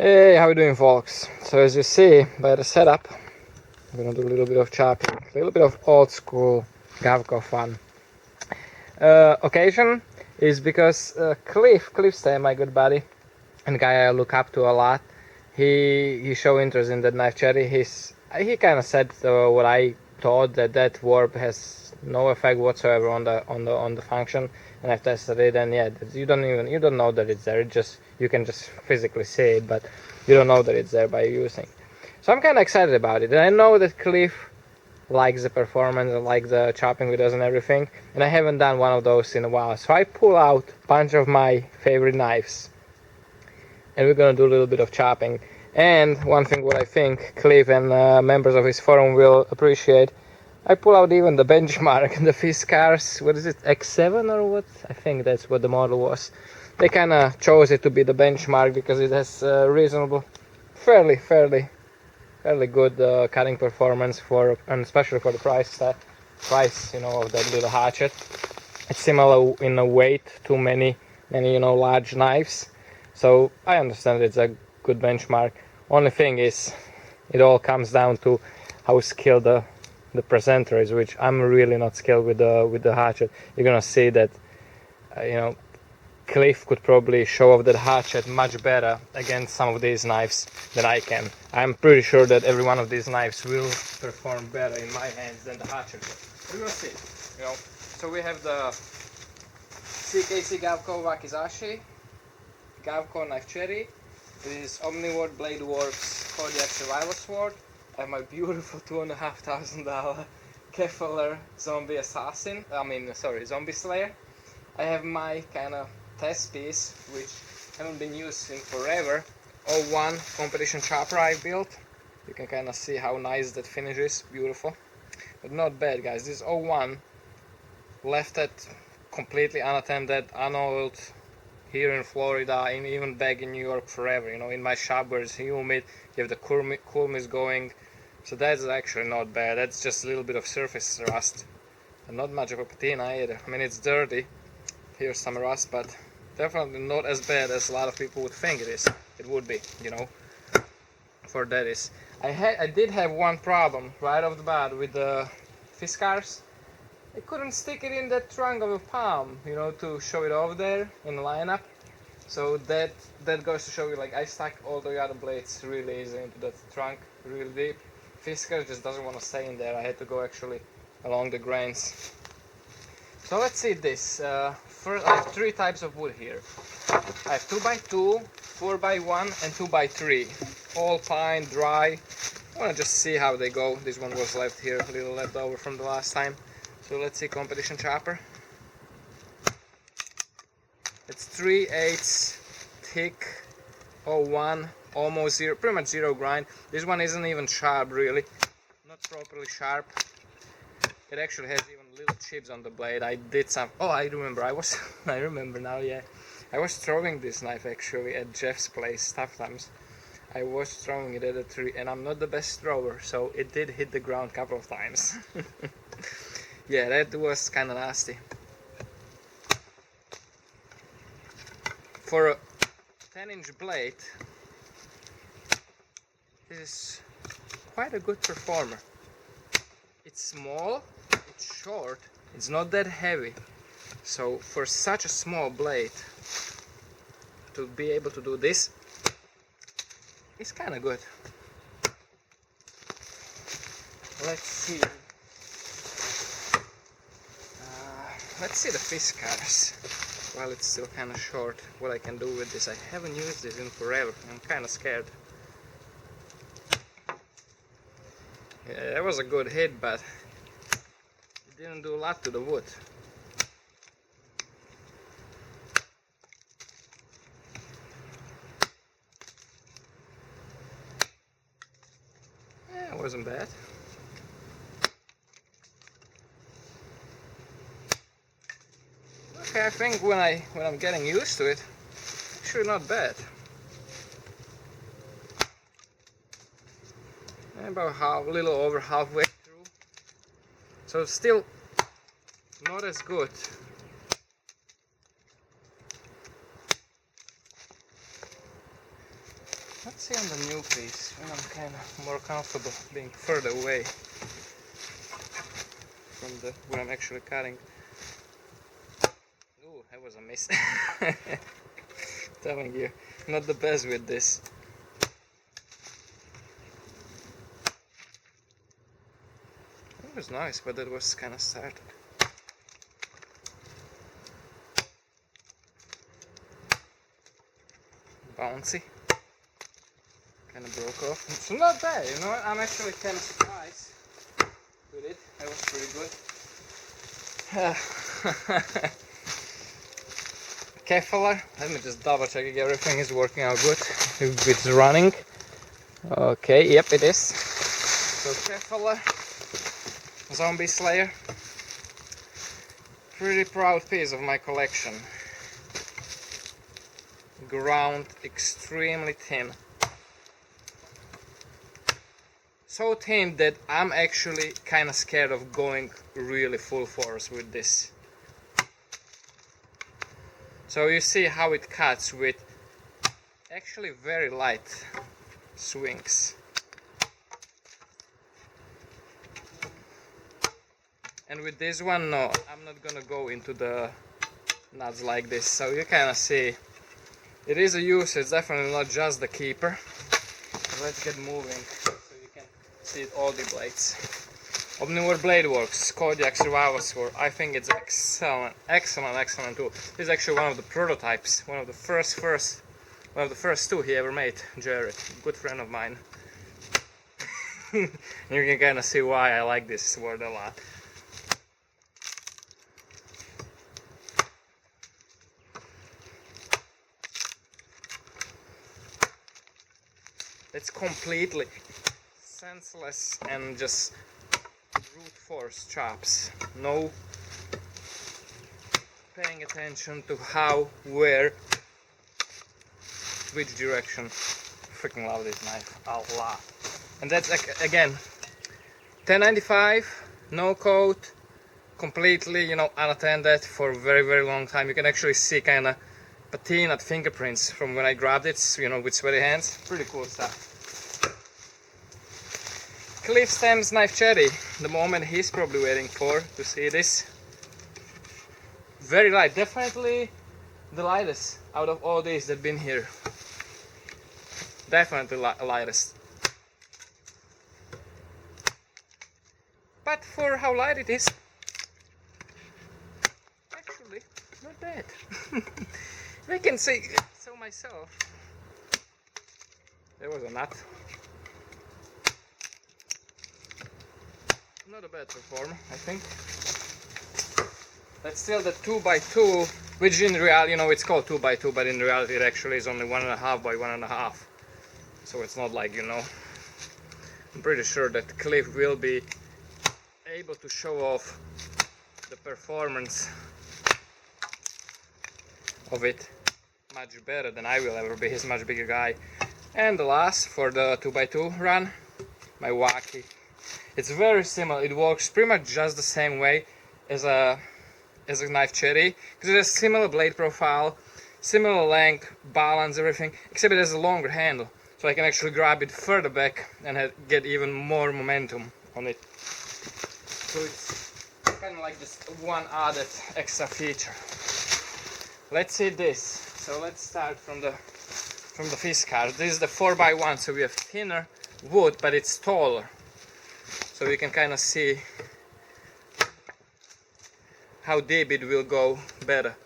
Hey, how you doing, folks? So as you see by the setup, I'm gonna do a little bit of chopping, a little bit of old school Gavko fun. Occasion is because Cliff's my good buddy and guy I look up to a lot. He showed interest in that knife cherry. He kind of said what I thought, that warp has no effect whatsoever on the function, and I've tested it, and yeah, you don't know that it's there. You can just physically see it, but you don't know that it's there by using. So I'm kind of excited about it, and I know that Cliff likes the performance and like the chopping videos and everything, and I haven't done one of those in a while. So I pull out a bunch of my favorite knives, and we're gonna do a little bit of chopping. And one thing what I think Cliff and members of his forum will appreciate, I pull out even the benchmark, the Fiskars, what is it, X7 or what? I think that's what the model was. They kind of chose it to be the benchmark because it has reasonable, fairly good cutting performance and especially for the price, of that little hatchet. It's similar in a weight to many large knives, so I understand it's a good benchmark. Only thing is, it all comes down to how skilled the presenter is, which I'm really not skilled with the hatchet. You're gonna see that Cliff could probably show off that hatchet much better against some of these knives than I can. I'm pretty sure that every one of these knives will perform better in my hands than the hatchet will. We will see. So we have the CKC Gavko Wakizashi, Gavko Knife Cherry. This is Omnivore Blade Works Kodiak Survival Sword. I have my beautiful $2,500 Keffeler Zombie Zombie Slayer. I have my kind of test piece, which haven't been used in forever. 01 competition chopper I built. You can kind of see how nice that finish is, beautiful. But not bad, guys. This 01 left it completely unattended, unoiled, here in Florida, and even back in New York forever. In my shop where it's humid, you have the cool mist going. So that's actually not bad. That's just a little bit of surface rust. And not much of a patina either. I mean, it's dirty. Here's some rust, but definitely not as bad as a lot of people would think it is. It would be, for that is. I did have one problem right off the bat with the Fiskars. I couldn't stick it in that trunk of a palm, to show it off there in the lineup. So that goes to show you, like, I stuck all the other blades really easy into that trunk, really deep. Fiskars just doesn't want to stay in there. I had to go actually along the grains. So let's see this. First, I have three types of wood here. I have 2x2, 4x1, and 2x3. All pine, dry. I want to just see how they go. This one was left here, a little left over from the last time. So let's see competition chopper. It's 3/8 thick, 01, almost zero, pretty much zero grind. This one isn't even sharp really, not properly sharp. It actually has even little chips on the blade. I did some. Oh, I remember. I remember now. Yeah, I was throwing this knife actually at Jeff's place tough times. I was throwing it at a tree, and I'm not the best thrower, so it did hit the ground a couple of times. Yeah, that was kind of nasty. For a 10-inch blade, this is quite a good performer. It's small, it's short, it's not that heavy. So for such a small blade, to be able to do this, it's kind of good. Let's see. Let's see the Fiskars. While it's still kind of short, what I can do with this. I haven't used this in forever. I'm kind of scared. Yeah, that was a good hit, but it didn't do a lot to the wood. Yeah, it wasn't bad. Okay, I think when I'm getting used to it, actually not bad. About a little over halfway through. So still not as good. Let's see on the new piece when I'm kind of more comfortable being further away from the where I'm actually cutting. Ooh, that was a miss. Telling you, not the best with this. It was nice, but it was kind of started. Bouncy. Kind of broke off. It's not bad, you know. I'm actually kind of surprised with it. That was pretty good. Keffeler. Let me just double check if everything is working out good. If it's running. Okay, yep, it is. So Keffeler, Zombie Slayer. Pretty proud piece of my collection. Ground extremely thin. So thin that I'm actually kind of scared of going really full force with this. So you see how it cuts with actually very light swings. And with this one, no, I'm not gonna go into the nuts like this. So you kind of see it is a use, it's definitely not just the keeper. Let's get moving so you can see it, all the blades. Omnivore Blade Works, Kodiak Survival Score. I think it's excellent tool. This is actually one of the prototypes, one of the first two he ever made. Jared, good friend of mine. You can kind of see why I like this sword a lot. It's completely senseless and just brute force chops. No paying attention to how, where, which direction. Freaking love this knife a lot. And that's again 1095, no coat, completely, you know, unattended for a very long time. You can actually see kind of patina fingerprints from when I grabbed it, you know, with sweaty hands. Pretty cool stuff. Cliff Stam's Knife Cherry, the moment he's probably waiting for to see this. Very light, definitely the lightest out of all these that have been here. Definitely lightest. But for how light it is, actually not bad. I can say so myself. There was a nut. Not a bad performer, I think. That's still the 2x2, which in reality, you know, it's called 2x2, but in reality it actually is only 1.5 by 1.5. So it's not like, you know, I'm pretty sure that Cliff will be able to show off the performance of it much better than I will ever be. He's a much bigger guy. And the last for the 2x2 run, my Wacky. It's very similar. It works pretty much just the same way as a Knife Cherry, because it has similar blade profile, similar length, balance, everything, except it has a longer handle, so I can actually grab it further back and get even more momentum on it. So it's kind of like just one added extra feature. Let's see this. So let's start from the Fiskars. This is the 4x1, so we have thinner wood, but it's taller. So you can kind of see how deep it will go better.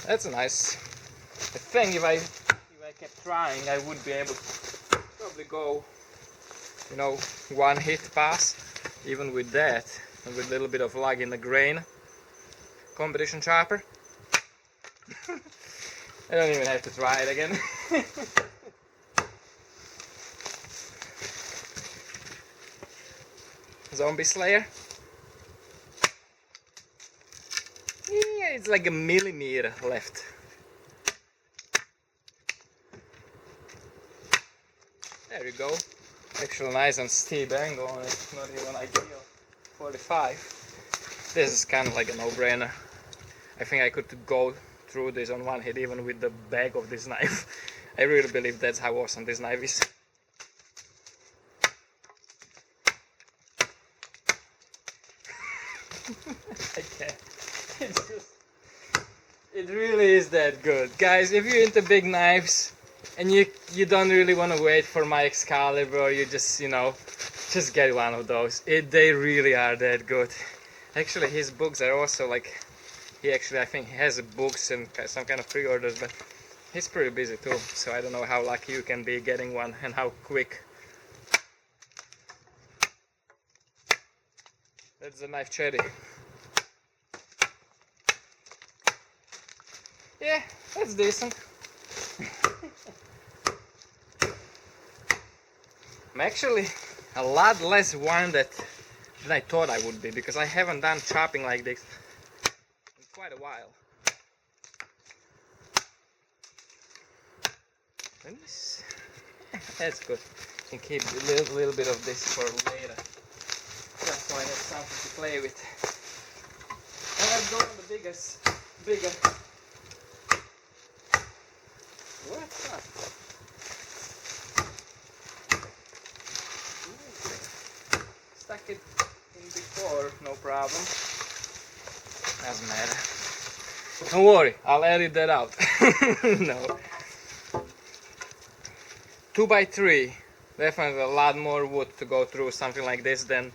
That's nice. I think if I kept trying, I would be able to probably go, you know, one hit pass, even with that, and with a little bit of lag in the grain. Competition chopper. I don't even have to try it again. Zombie Slayer. Yeah, it's like a millimeter left. There you go. Actually nice and steep angle on it, not even ideal. 45. This is kind of like a no-brainer. I think I could go through this on one hit, even with the bag of this knife. I really believe that's how awesome this knife is. I can't. It's just, it really is that good. Guys, if you're into big knives and you don't really want to wait for my Excalibur, or you just, you know, just get one of those. They really are that good. Actually, his books are also like, I think he has books and some kind of pre-orders, but he's pretty busy too, so I don't know how lucky you can be getting one and how quick. That's the knife cherry. Yeah, that's decent. I'm actually a lot less wounded than I thought I would be, because I haven't done chopping like this in quite a while. And this, that's good. You can keep a little bit of this for later, just so I have something to play with. And let's go on the bigger. What's that? Stuck it in before, no problem. Doesn't matter. Don't worry, I'll edit that out. No. 2x3, definitely a lot more wood to go through something like this than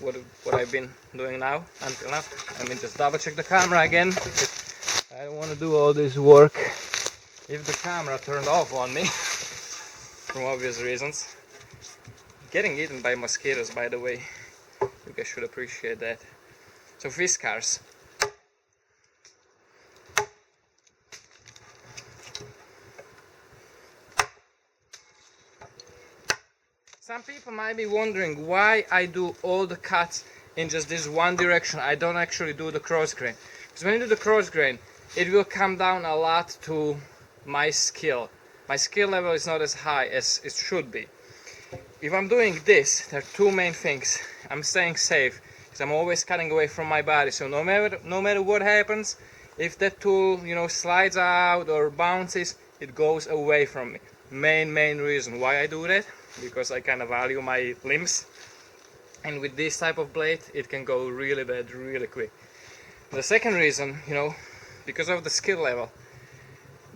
what I've been doing now until now. Let me just double check the camera again, because I don't want to do all this work if the camera turned off on me, from obvious reasons. Getting eaten by mosquitoes, by the way. You guys should appreciate that. So Fiskars. Some people might be wondering why I do all the cuts in just this one direction. I don't actually do the cross grain. Because when you do the cross grain, it will come down a lot to my skill. My skill level is not as high as it should be. If I'm doing this, there are two main things. I'm staying safe, because I'm always cutting away from my body. So no matter what happens, if that tool, you know, slides out or bounces, it goes away from me. Main reason why I do that, because I kind of value my limbs. And with this type of blade, it can go really bad, really quick. The second reason, you know, because of the skill level.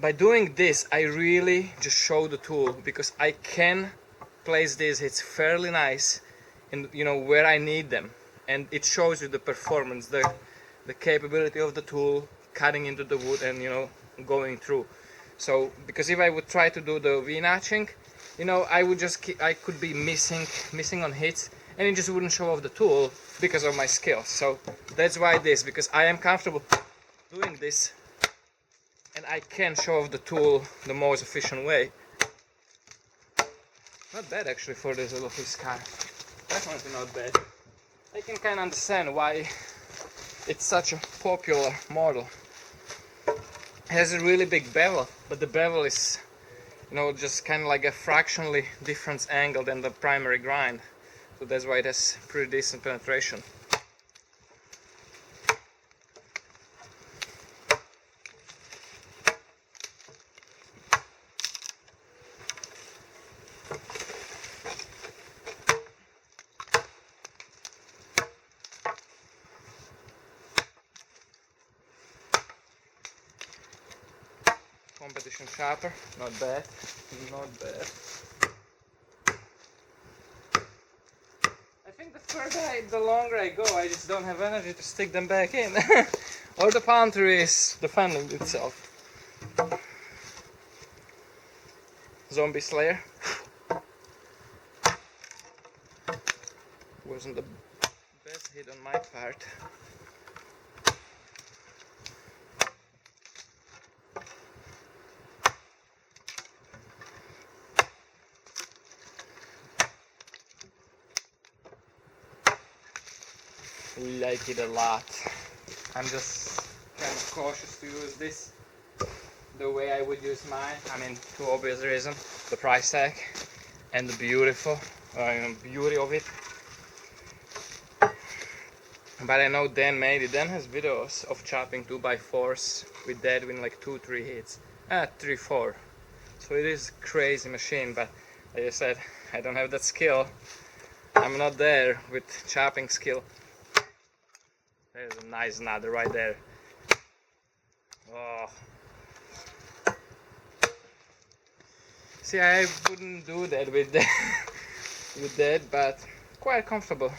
By doing this, I really just show the tool, because I can place these hits fairly nice, and you know where I need them, and it shows you the performance, the capability of the tool cutting into the wood and, you know, going through. So because if I would try to do the V-notching, you know, I could be missing on hits, and it just wouldn't show off the tool because of my skill. So that's why because I am comfortable doing this, and I can show off the tool the most efficient way. Not bad actually for this little Fiskar. Definitely not bad. I can kind of understand why it's such a popular model. It has a really big bevel, but the bevel is, you know, just kind of like a fractionally different angle than the primary grind. So that's why it has pretty decent penetration. Competition sharper, not bad, not bad. I think the longer I go, I just don't have energy to stick them back in. Or the pantry is defending itself. Zombie Slayer. Wasn't the best hit on my part. Like it a lot. I'm just kind of cautious to use this the way I would use mine. I mean, two obvious reasons: the price tag and the beauty of it. But I know Dan made it. Dan has videos of chopping 2x4s with that with like 2-3 hits. 3-4. So it is a crazy machine, but like I said, I don't have that skill. I'm not there with chopping skill. There's a nice nut right there. Oh. See, I wouldn't do that with that, but quite comfortable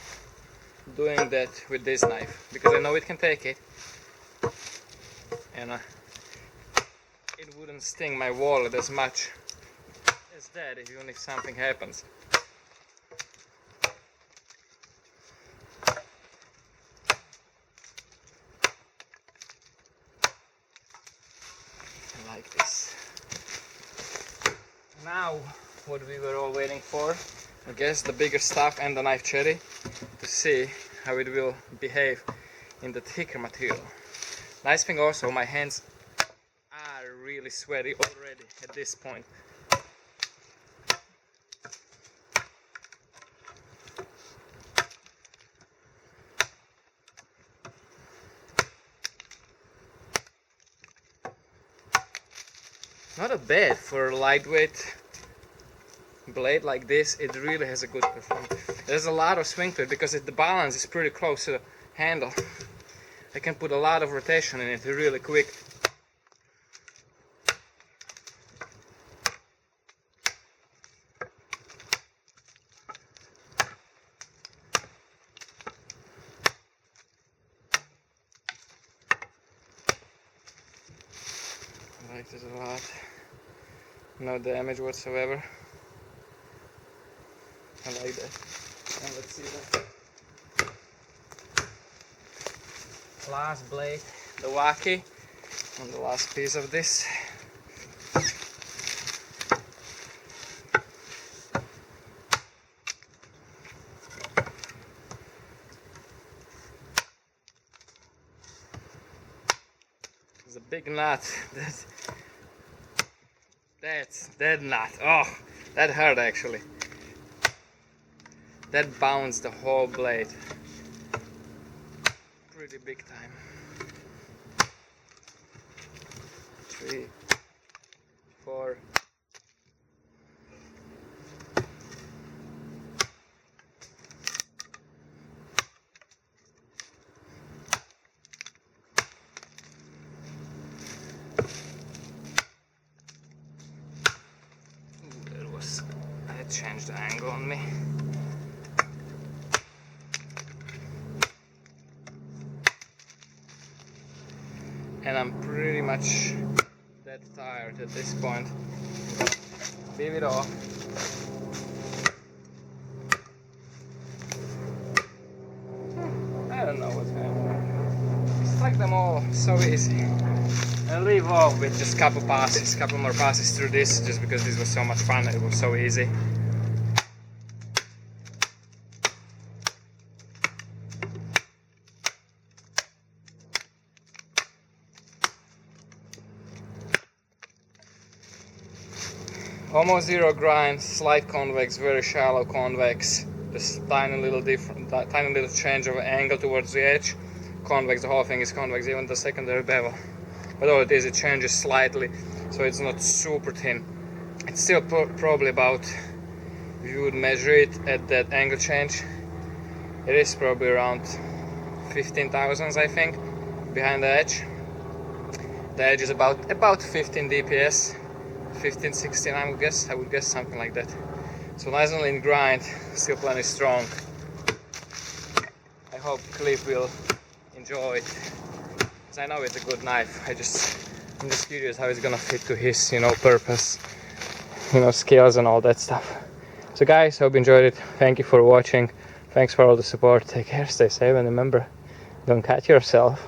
doing that with this knife because I know it can take it, and it wouldn't sting my wallet as much as that even if something happens. Like this. Now, what we were all waiting for, I guess the bigger stuff and the knife cherry, to see how it will behave in the thicker material. Nice thing also, my hands are really sweaty already at this point. Not a bad for a lightweight blade like this. It really has a good performance. There's a lot of swing to it because the balance is pretty close to the handle. I can put a lot of rotation in it really quick. I like this a lot. No damage whatsoever. I like that. And let's see that. Last blade, the wacky, on the last piece of this. It's a big knot. That's that knot. Oh, that hurt actually. That bounced the whole blade. Pretty big time. 3, 4. That changed the angle on me. And I'm pretty much that tired at this point. Leave it off. I don't know what's happening. Stack them all so easy. And leave off with just couple more passes through this, just because this was so much fun. It was so easy. Almost zero grind, slight convex, very shallow convex, just tiny little change of angle towards the edge. Convex, the whole thing is convex, even the secondary bevel. But all it is, it changes slightly, so it's not super thin. It's still probably about, if you would measure it at that angle change, it is probably around 15 thousandths, I think, behind the edge. The edge is about 15 dps. 15, 16, I would guess something like that. So nice and lean grind, still plenty strong. I hope Cliff will enjoy it, because I know it's a good knife. I'm just curious how it's gonna fit to his, purpose, skills and all that stuff. So guys, hope you enjoyed it. Thank you for watching. Thanks for all the support. Take care, stay safe, and remember, don't cut yourself.